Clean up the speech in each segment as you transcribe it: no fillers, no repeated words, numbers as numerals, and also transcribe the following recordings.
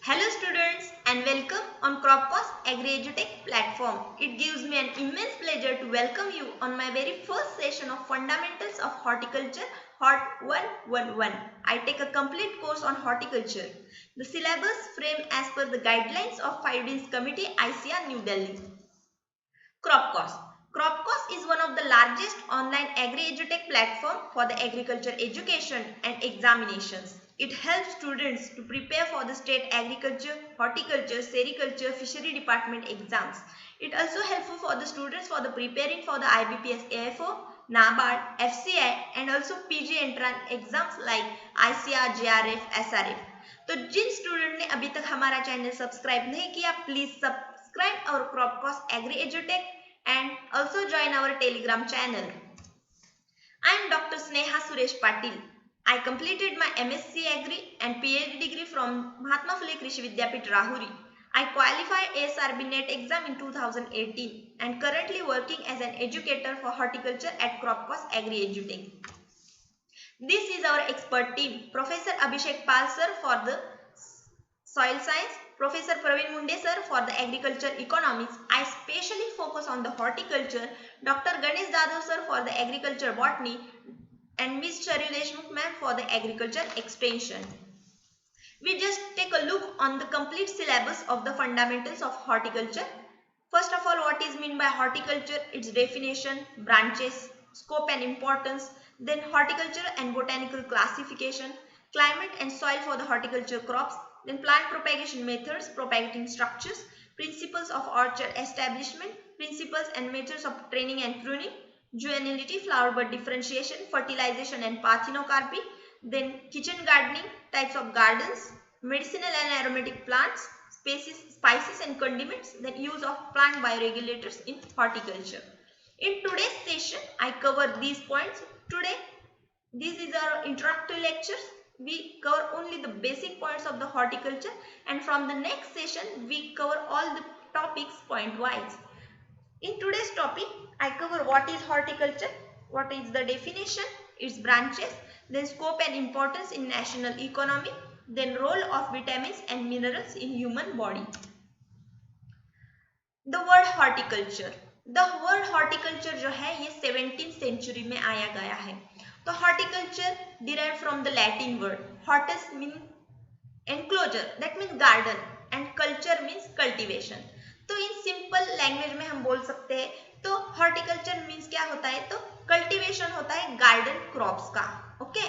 Hello students and welcome on Cropcos Agri-EduTech platform. It gives me an immense pleasure to welcome you on my very first session of Fundamentals of Horticulture Hort 111. I take a complete course on horticulture. The syllabus framed as per the guidelines of 5 Deans Committee ICAR New Delhi. Cropcos. Cropcos is one of the largest online agri-edutech platform for the agriculture education and examinations. It helps students to prepare for the state agriculture, horticulture, sericulture, fishery department exams. It also helpful for the students for the preparing for the IBPS AFO, NABARD, FCI and also PG entrance exams like ICR, JRF, SRF. तो जिन student ने अभी तक हमारा channel subscribe नहीं किया please subscribe our Cropcos Agri EduTech and also join our Telegram channel. I am Dr. Sneha Suresh Patil. I completed my MSc Agri and PhD degree from Mahatma Phule Krishi Vidyapeeth Rahuri. I qualified ASRB NET exam in 2018 and currently working as an educator for horticulture at Cropcos Agri EduTech. This is our expert team. Professor Abhishek Pal sir for the soil science, Professor Praveen Munde sir for the agriculture economics. I specially focus on the horticulture. Dr. Ganesh Jadhav sir for the agriculture botany and Ms. Charil Deshmukh ma'am for the agriculture extension. We just take a look on the complete syllabus of the fundamentals of horticulture. First of all, what is meant by horticulture? Its definition, branches, scope and importance, then horticulture and botanical classification, climate and soil for the horticulture crops, then plant propagation methods, propagating structures, principles of orchard establishment, principles and methods of training and pruning, juvenility, flower bud differentiation, fertilization and parthenocarpy, then kitchen gardening, types of gardens, medicinal and aromatic plants, spices and condiments, then use of plant bioregulators in horticulture. In today's session, I cover these points. Today, this is our introductory lectures. We cover only the basic points of the horticulture and from the next session, we cover all the topics point wise. In today's topic, I cover what is horticulture, what is the definition, its branches, then scope and importance in national economy, then role of vitamins and minerals in human body. The word horticulture. The word horticulture जो है ये 17th century में आया गया है. तो horticulture derived from the Latin word. Hortus means enclosure, that means garden, and culture means cultivation. तो in simple language में हम बोल सकते हैं तो हॉर्टिकल्चर मीन्स क्या होता है तो कल्टीवेशन होता है गार्डन क्रॉप्स का. ओके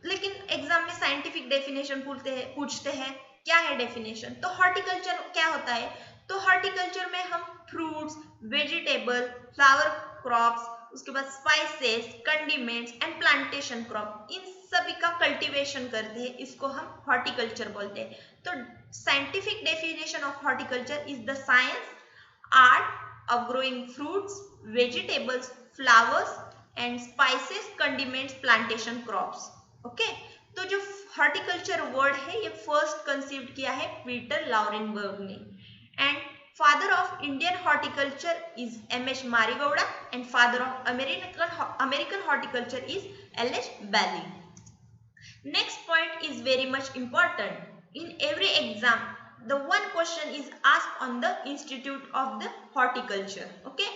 लेकिन एग्जाम में साइंटिफिक डेफिनेशन पूछते हैं क्या है डेफिनेशन. तो हॉर्टिकल्चर क्या होता है तो हॉर्टिकल्चर में हम फ्रूट्स, वेजिटेबल, फ्लावर क्रॉप्स, उसके बाद spices, condiments and plantation crop in सभी का कल्टीवेशन करते हैं. इसको हम हॉर्टिकल्चर बोलते हैं. तो scientific definition of horticulture is the science art of growing fruits, vegetables, flowers and spices, condiments, plantation crops. Okay तो जो हॉर्टिकल्चर वर्ड है ये फर्स्ट कंसीव्ड किया है पीटर लॉरेनबर्ग ने. And father of Indian horticulture is M.H. Marigowda and father of American horticulture is L.H. Bailey. Next point is very much important. In every exam, the one question is asked on the Institute of the Horticulture. Okay?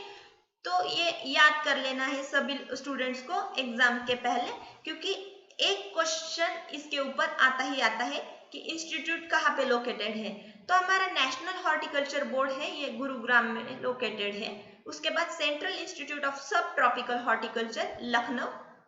तो ये याद कर लेना है सभी students को exam के पहले क्योंकि एक क्वेश्चन इसके ऊपर आता ही आता है कि इंस्टीट्यूट कहाँ पे लोकेटेड है. तो हमारा नेशनल हॉर्टिकल्चर बोर्ड है ये गुरुग्राम में लोकेटेड है. उसके बाद सेंट्रल इंस्टीट्यूट ऑफ सब ट्रॉपिकल हॉर्टिकल्चर लखनऊ,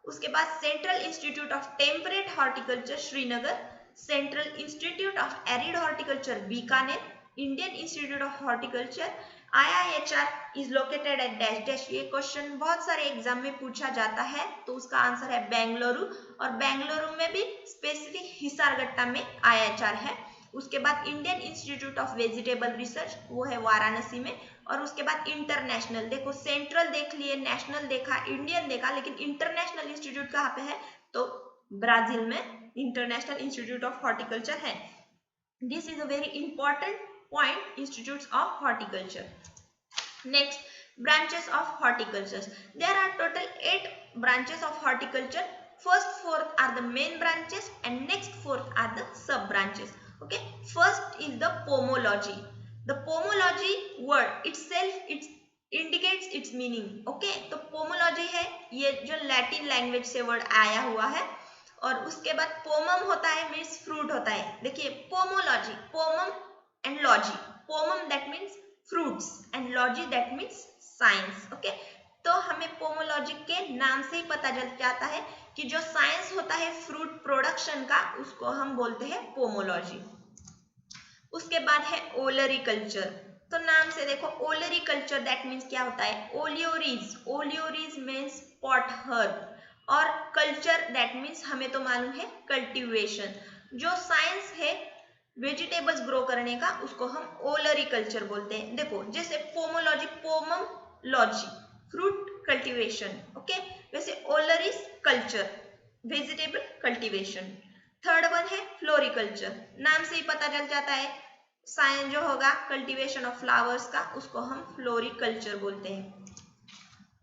उसके बाद central institute of temperate horticulture Srinagar, central institute of arid horticulture Bikaner, Indian institute of horticulture IIHR is located at dash dash. ये क्वेश्चन बहुत सारे एग्जाम में पूछा जाता है तो उसका आंसर है बेंगलुरु और बेंगलुरु में भी स्पेसिफिक हिसारगट्टा में IIHR है. उसके बाद Indian institute of vegetable research वो है वाराणसी में और उसके बाद इंटरनेशनल. देखो सेंट्रल देख लिए, नेशनल देखा, इंडियन देखा, लेकिन इंटरनेशनल इंस्टीट्यूट कहाँ पे है तो ब्राजील में इंटरनेशनल इंस्टीट्यूट ऑफ हॉर्टिकल्चर है. This is a very important point institutes of horticulture. Next, branches of horticulture. There are total 8 branches of horticulture. First 4 are the main branches and next 4 are the sub branches. Okay, first is the pomology. The pomology word itself it indicates its meaning. Okay, तो pomology है ये जो Latin language से word आया हुआ है, और उसके बाद पोमम होता है मीन्स फ्रूट होता है. देखिए pomology, pomum and logy. Pomum that means fruits and logy that means science. Okay, तो हमें पोमोलॉजी के नाम से ही पता चल जाता है कि जो साइंस होता है फ्रूट प्रोडक्शन का उसको हम बोलते हैं पोमोलॉजी. उसके बाद है ओलरी कल्चर. तो नाम से देखो ओलरी कल्चर दैट मीन्स क्या होता है, ओलियोरीज. ओलियोरीज मीन्स पॉट हर्ब, और कल्चर दैट मीन्स हमें तो मालूम है कल्टीवेशन. जो साइंस है वेजिटेबल्स ग्रो करने का उसको हम ओलरी कल्चर बोलते हैं. देखो जैसे pomology, pomum logy, fruit cultivation. Okay, वैसे olericulture, vegetable cultivation. Third one है फ्लोरिकल्चर. नाम से ही पता चल जाता है साइंस जो होगा कल्टीवेशन ऑफ फ्लावर्स का उसको हम फ्लोरिकल्चर बोलते हैं.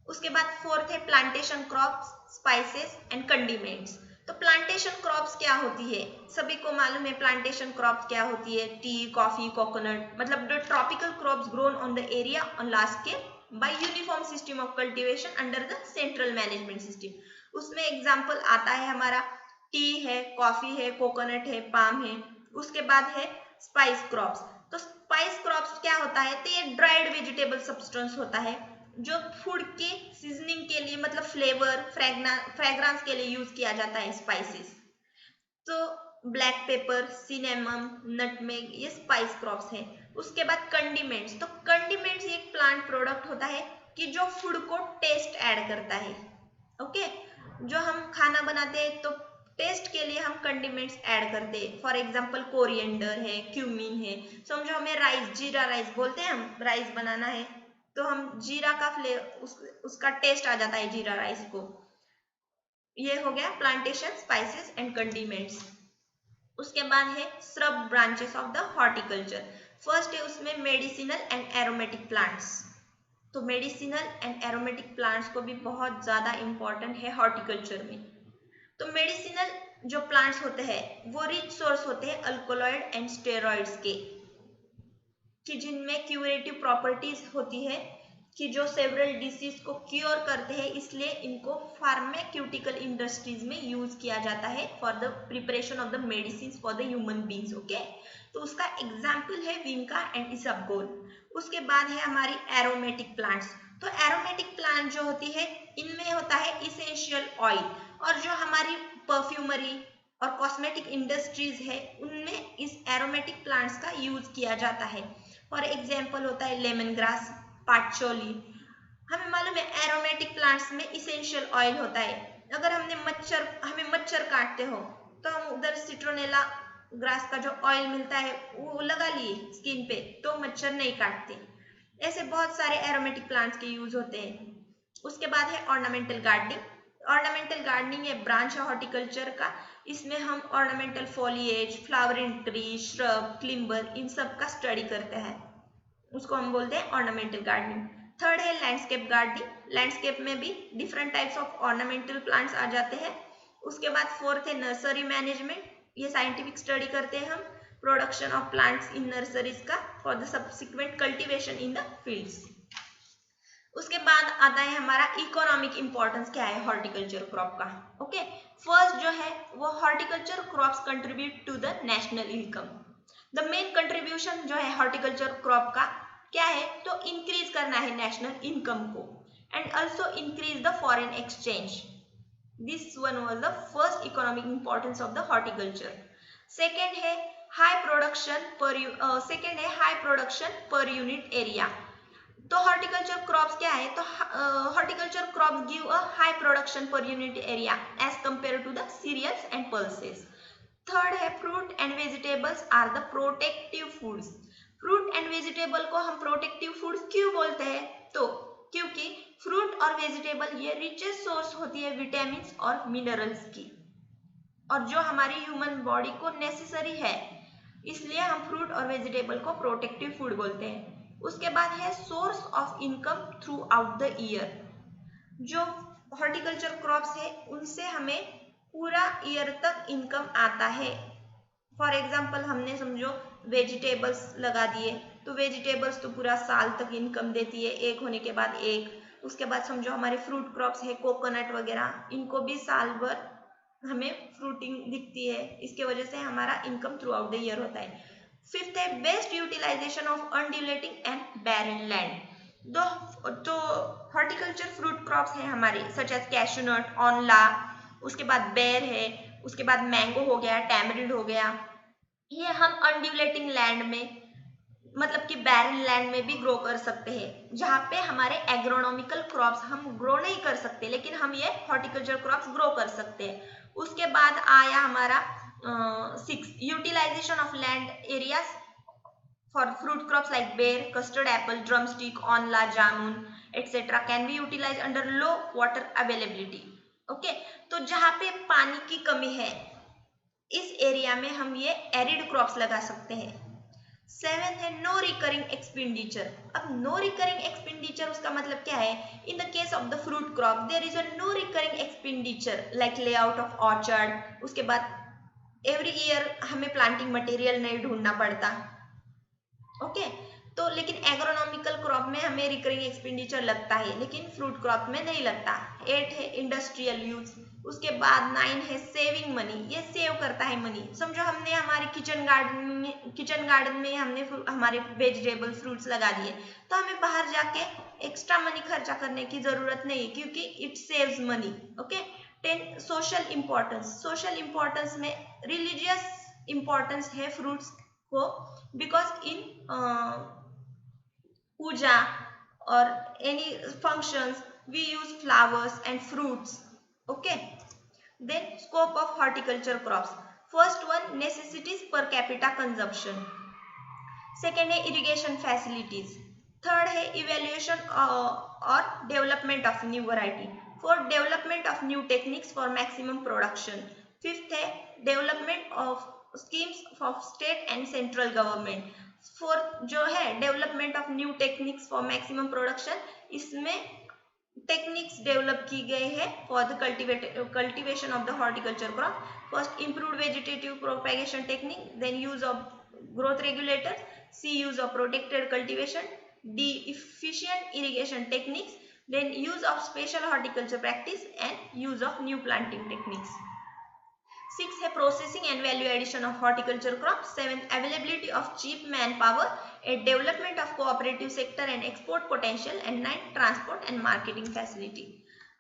उसके बाद फोर्थ है plantation crops, spices and condiments. तो प्लांटेशन क्रॉप्स क्या होती है, सभी को मालूम है प्लांटेशन क्रॉप्स क्या होती है. टी, कॉफी, कोकोनट, मतलब the tropical crops grown on the area on large scale bye uniform system of cultivation under the central management system. उसमें एग्जांपल आता है हमारा टी है, कॉफी है, कोकोनट है, पाम है. उसके बाद है स्पाइस क्रॉप्स. तो स्पाइस क्रॉप्स क्या होता है, तो ये ड्राइड वेजिटेबल सब्सटेंस होता है जो फूड के सीजनिंग के लिए मतलब फ्लेवर फ्रेग्रेंस के लिए यूज किया जाता है स्पाइसेस. तो ब्लैक पेपर, सिनेमम, नटमेग ये स्पाइस क्रॉप्स है. उसके बाद कंडीमेंट्स. तो कंडीमेंट्स एक प्लांट प्रोडक्ट होता है कि जो फूड को टेस्ट ऐड करता है. ओके, जो हम खाना बनाते हैं तो टेस्ट के लिए हम कंडीमेंट्स ऐड करते हैं. फॉर एग्जांपल कोरिएंडर है, क्यूमिन है. समझो हमें राइस, जीरा राइस बोलते हैं, हम राइस बनाना है तो हम जीरा का उसका टेस्ट आ जाता है जीरा राइस को. ये हो गया प्लांटेशन, स्पाइसेस एंड कंडीमेंट्स. उसके बाद है shrub branches of the horticulture. First है उसमें मेडिसिनल एंड एरोमेटिक प्लांट्स. तो मेडिसिनल एंड एरोमेटिक प्लांट्स को भी बहुत ज्यादा इंपॉर्टेंट है हॉर्टिकल्चर में. तो मेडिसिनल जो प्लांट्स होते हैं वो रिच सोर्स होते हैं अल्कोलॉइड एंड स्टेरॉइड्स के, कि जिनमें क्यूरेटिव प्रॉपर्टीज होती है कि जो सेवरल डिसीज को क्योर करते हैं, इसलिए इनको फार्मास्यूटिकल इंडस्ट्रीज में यूज किया जाता है for the preparation of the medicine for the human beings. Okay, तो उसका एग्जाम्पल है विंका एंड इसबगोल. उसके बाद है हमारी एरोमेटिक प्लांट्स. तो एरोमेटिक प्लांट जो होती है इनमें होता है इसेंशियल ऑयल, और जो हमारी परफ्यूमरी और कॉस्मेटिक इंडस्ट्रीज है उनमें इस एरोमेटिक प्लांट्स का यूज किया जाता है. फॉर एग्जाम्पल होता है लेमन ग्रास, पाचोली. हमें मालूम है एरोमेटिक प्लांट्स में इसेंशियल ऑयल होता है. अगर हमें मच्छर काटते हो तो हम उधर सिट्रोनेला ग्रास का जो ऑयल मिलता है वो लगा लिए स्किन पे तो मच्छर नहीं काटते. ऐसे बहुत सारे एरोमेटिक प्लांट्स के यूज होते हैं. उसके बाद है ऑर्नामेंटल गार्डनिंग. ऑर्नामेंटल गार्डनिंग एक ब्रांच है हॉर्टिकल्चर का. इसमें हम ornamental foliage, flowering tree, shrub, climber इन सब का स्टडी करते हैं, उसको हम बोलते हैं ऑर्नामेंटल गार्डनिंग. थर्ड है लैंडस्केप गार्डनिंग. लैंडस्केप में भी different types of ornamental plants आ जाते हैं. उसके बाद फोर्थ है नर्सरी मैनेजमेंट. ये साइंटिफिक स्टडी करते हैं हम production of plants in nurseries का for the subsequent cultivation in the fields. उसके बाद आता है हमारा इकोनॉमिक इंपॉर्टेंस क्या है हॉर्टिकल्चर क्रॉप का. ओके, फर्स्ट जो है वो horticulture crops contribute to the national income. The main contribution जो है हॉर्टिकल्चर क्रॉप का क्या है, तो इंक्रीज करना है नेशनल इनकम को and also increase the foreign exchange. This one was the first economic importance of the horticulture. Second है high production per unit area. तो हॉर्टिकल्चर क्रॉप्स क्या है, तो horticulture crops give a high production per unit area as compare to the cereals and pulses. Third है fruit and vegetables are the protective foods. Fruit and vegetable को हम protective foods क्यों बोलते हैं, तो क्योंकि फ्रूट और वेजिटेबल ये रिचेस्ट सोर्स होती है विटामिन और मिनरल्स की, और जो हमारी ह्यूमन बॉडी को नेसेसरी है, इसलिए हम फ्रूट और वेजिटेबल को प्रोटेक्टिव फूड बोलते हैं. उसके बाद है source of income throughout the year. जो हॉर्टिकल्चर क्रॉप्स है उनसे हमें पूरा ईयर तक इनकम आता है. फॉर एग्जाम्पल हमने समझो वेजिटेबल्स लगा दिए, तो वेजिटेबल्स तो पूरा साल तक इनकम देती है, एक होने के बाद एक। उसके बाद समझो हमारे फ्रूट क्रॉप्स है, कोकोनट वगैरह, इनको भी साल भर हमें फ्रूटिंग दिखती है, इसके वजह से हमारा income throughout the year होता है। फिफ्थ है best utilisation of undulating and barren land. तो हॉर्टिकल्चर फ्रूट क्रॉप्स हैं हमारे सच एज कैशूनट, ऑनला, उसके बाद बेर है, उसके बाद मैंगो हो गया, टैमरिंड हो गया। ये हम अनड्यूलेटिंग लैंड में मतलब कि बैरन लैंड में भी ग्रो कर सकते हैं, जहाँ पे हमारे एग्रोनॉमिकल क्रॉप्स हम ग्रो नहीं कर सकते, लेकिन हम ये हॉर्टिकल्चर क्रॉप्स ग्रो कर सकते हैं। उसके बाद आया हमारा 6 utilisation of land areas for fruit crops like ber, custard apple, drumstick, aonla, jamun etcetera can be utilise under low water availability. Okay, तो जहाँ पे पानी की कमी है इस एरिया में हम ये एरिड क्रॉप्स लगा सकते हैं। 7 है नो रिकरिंग एक्सपेंडिचर। अब नो रिकरिंग एक्सपेंडिचर उसका मतलब क्या है? In the case of the fruit crop there is a no recurring expenditure like layout of orchard, उसके बाद एवरी ईयर हमें प्लांटिंग मटेरियल नहीं ढूंढना पड़ता। ओके, तो लेकिन एग्रोनॉमिकल क्रॉप में हमें रिकरिंग एक्सपेंडिचर लगता है, लेकिन फ्रूट क्रॉप में नहीं लगता। 8 है इंडस्ट्रियल यूज। उसके बाद 9 है सेविंग मनी, ये सेव करता है मनी। समझो हमने हमारे किचन गार्डन में हमने हमारे वेजिटेबल फ्रूट्स लगा दिए, तो हमें बाहर जाके एक्स्ट्रा मनी खर्चा करने की जरूरत नहीं है, क्योंकि it saves money. Okay. 10 social importance. Social importance में रिलीजियस इम्पोर्टेंस है फ्रूट्स को, because in puja or any functions we use flowers and fruits. Okay, then scope of horticulture crops. First one, necessities per capita consumption. Second है irrigation facilities. Third है evaluation or development of new variety. Fourth, development of new techniques for maximum production. Fifth है development of schemes of state and central government. Fourth जो है development of new techniques for maximum production, इसमें techniques develop की गई है for the cultivation of the horticulture crop. First, improved vegetative propagation technique, then use of growth regulators, C use of protected cultivation, D efficient irrigation techniques, then use of special horticulture practice and use of new planting techniques. 6 है processing and value addition of horticulture crop. 7 availability of cheap man power. 8 development of cooperative sector and export potential. And 9 transport and marketing facility.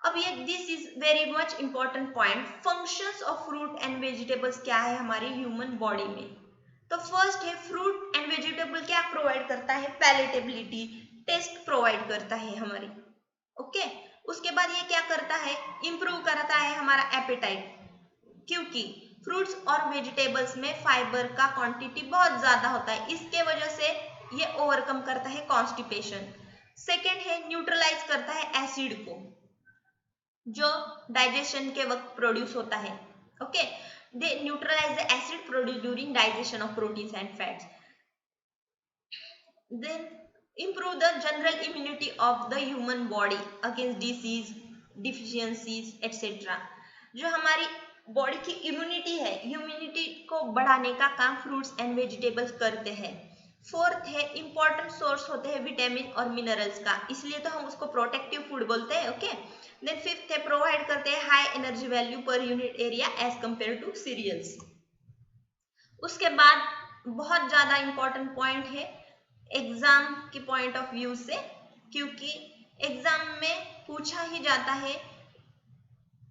अब ये this is very much important point, functions of fruit and vegetables क्या है हमारी human body में। तो first है fruit and vegetable क्या provide करता है? पैलेटेबिलिटी, टेस्ट प्रोवाइड करता है हमारी। ओके, उसके बाद ये क्या करता है? इंप्रूव करता है हमारा एपेटाइट, क्योंकि फ्रूट्स और वेजिटेबल्स में फाइबर का क्वांटिटी बहुत ज्यादा होता है, इसके वजह से ये ओवरकम करता है कॉन्स्टिपेशन। सेकेंड है न्यूट्रलाइज करता है एसिड को जो डाइजेशन के वक्त प्रोड्यूस होता है। Okay, they neutralise the acid produce during digestion of proteins and fats. Then improve the general immunity of the human body against disease, deficiencies etc. जो हमारी बॉडी की इम्यूनिटी है, इम्यूनिटी को बढ़ाने का काम फ्रूट्स एंड वेजिटेबल्स करते हैं। फोर्थ है इंपॉर्टेंट सोर्स होते हैं विटामिन और मिनरल्स का, इसलिए तो हम उसको प्रोटेक्टिव फूड बोलते हैं। ओके, देन फिफ्थ है प्रोवाइड करते हैं high energy value per unit area as compare to cereals. उसके बाद बहुत ज्यादा इंपॉर्टेंट पॉइंट है एग्जाम के पॉइंट ऑफ व्यू से, क्योंकि एग्जाम में पूछा ही जाता है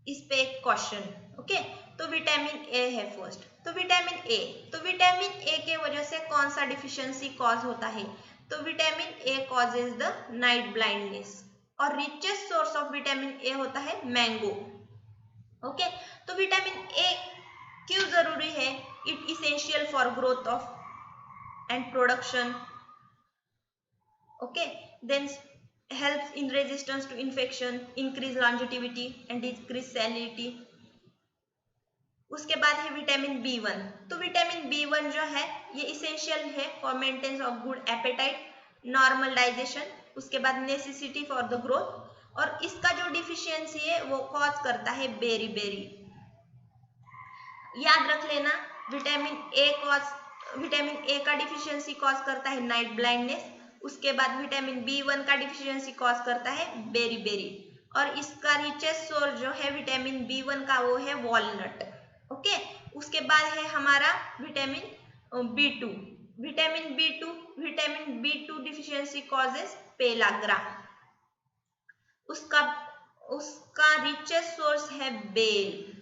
इस पे एक क्वेश्चन। ओके, तो विटामिन ए है फर्स्ट। तो विटामिन ए के वजह से कौन सा डिफिशियंसी कॉज होता है? तो vitamin A causes the night blindness, और richest source of vitamin A होता है मैंगो। ओके, तो विटामिन ए क्यों जरूरी है? It essential for growth of and production. Okay, then helps in resistance to infection, increase longevity and decrease salinity. उसके बाद है विटामिन B1। तो विटामिन B1 जो है ये इसेंशियल है for maintenance of good appetite, normal digestion, उसके बाद नेसेसिटी फॉर द ग्रोथ, और इसका जो डिफिशियंसी है वो कॉज करता है बेरी बेरी। याद रख लेना विटामिन ए का डिफिशियंसी कॉज करता है नाइट ब्लाइंडनेस। उसके बाद विटामिन बी 1 का डिफिशियंसी कॉज करता है बेरी, और इसका रिचेस्ट सोर्स जो है विटामिन बी 1 का वो है वॉलनट। ओके, उसके बाद है हमारा vitamin B 2। Vitamin B two deficiency causes pellagra. उसका उसका रिचेस्ट सोर्स है बेल।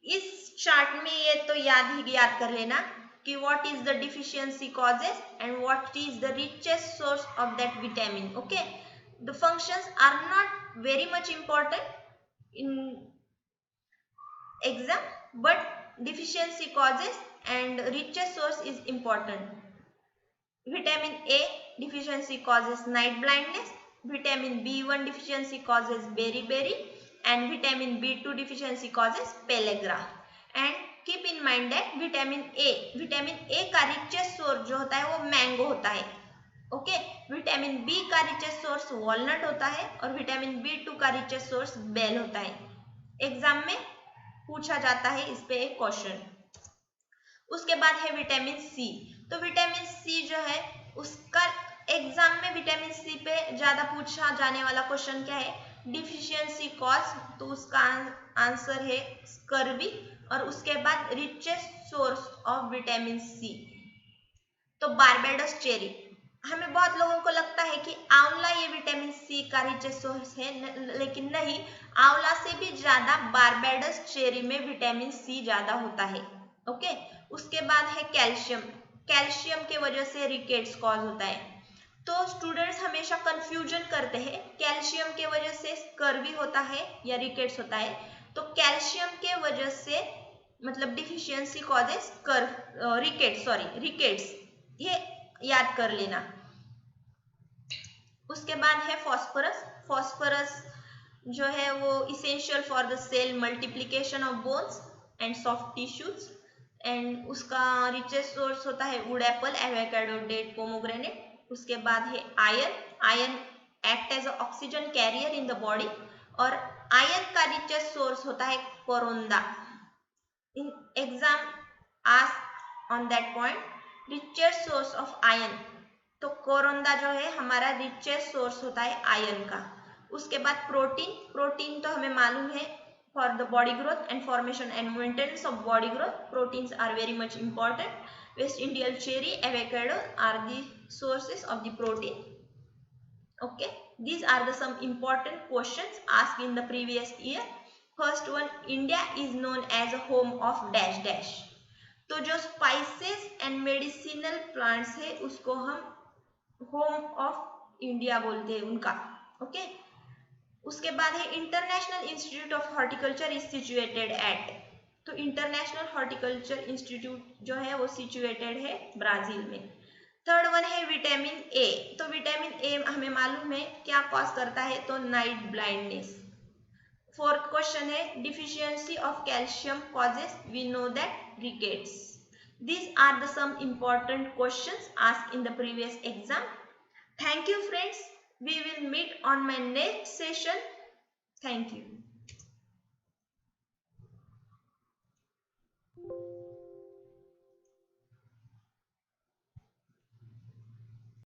इस चार्ट में ये तो याद कर लेना कि what is the deficiency causes and what is the richest source of that vitamin. Okay, the functions are not very much important in exam, but deficiency causes and richest source is important. Vitamin A deficiency causes night blindness, vitamin B1 deficiency causes beriberi, and vitamin B2 deficiency causes pellagra. And keep in mind that vitamin A का richest source जो होता है वो mango होता है। Okay, vitamin B का richest source walnut होता है और विटामिन बी 2 का रिचेस्ट सोर्स बेल होता है। एग्जाम में पूछा जाता है इस पे एक क्वेश्चन। उसके बाद है विटामिन सी। तो विटामिन सी जो है उसका एग्जाम में विटामिन सी पे ज्यादा पूछा जाने वाला क्वेश्चन क्या है, डिफिशियंसी कॉज। तो उसका आंसर है स्कर्वी। और उसके बाद richest source of vitamin C, तो बारबेडोस चेरी। हमें बहुत लोगों को लगता है कि आंवला ये विटामिन सी का रिचेस्ट सोर्स है, लेकिन नहीं, आंवला से भी ज्यादा बारबेडोस चेरी में विटामिन सी ज्यादा होता है। ओके, उसके बाद है कैल्शियम। कैल्शियम के वजह से रिकेट्स कॉज होता है। तो स्टूडेंट्स हमेशा कंफ्यूजन करते हैं, कैल्शियम के वजह से स्कर्वी होता है या रिकेट्स होता है। तो कैल्शियम के वजह से मतलब डिफिशियंसी कॉजेस रिकेट्स, ये याद कर लेना। उसके बाद है फॉस्फोरस। फॉस्फोरस जो है वो essential for the cell multiplication of bones and soft tissues. And उसका रिचेस्ट सोर्स होता है wood apple, avocado, date, pomegranate. उसके बाद है iron. Iron act as oxygen carrier in the body, और आयरन का रिचेस्ट सोर्स होता है karonda. In exam ask on that point richest source of iron. तो कोरोंदा जो है हमारा रिचेस्ट सोर्स होता है आयरन का। उसके बाद प्रोटीन। प्रोटीन तो हमें मालूम है for the body growth and formation and maintenance of body growth, proteins are very much important. West Indian cherry, avocado are the sources of the protein. Okay, these are the some important questions asked in the previous year. First one, India is known as a home of dash dash. तो जो spices and medicinal plants है उसको हम home of India बोलते हैं उनका। Okay, उसके बाद है international institute of horticulture is situated at. तो इंटरनेशनल हॉर्टिकल्चर इंस्टीट्यूट जो है वो सिचुएटेड है ब्राजील में। थर्ड वन है विटामिन ए। तो विटामिन ए हमें मालूम है क्या कॉज करता है, तो नाइट ब्लाइंडनेस। फोर्थ क्वेश्चन है deficiency of calcium causes, we know that rickets. These are the some important questions asked in the previous exam. Thank you friends. We will meet on my next session. Thank you.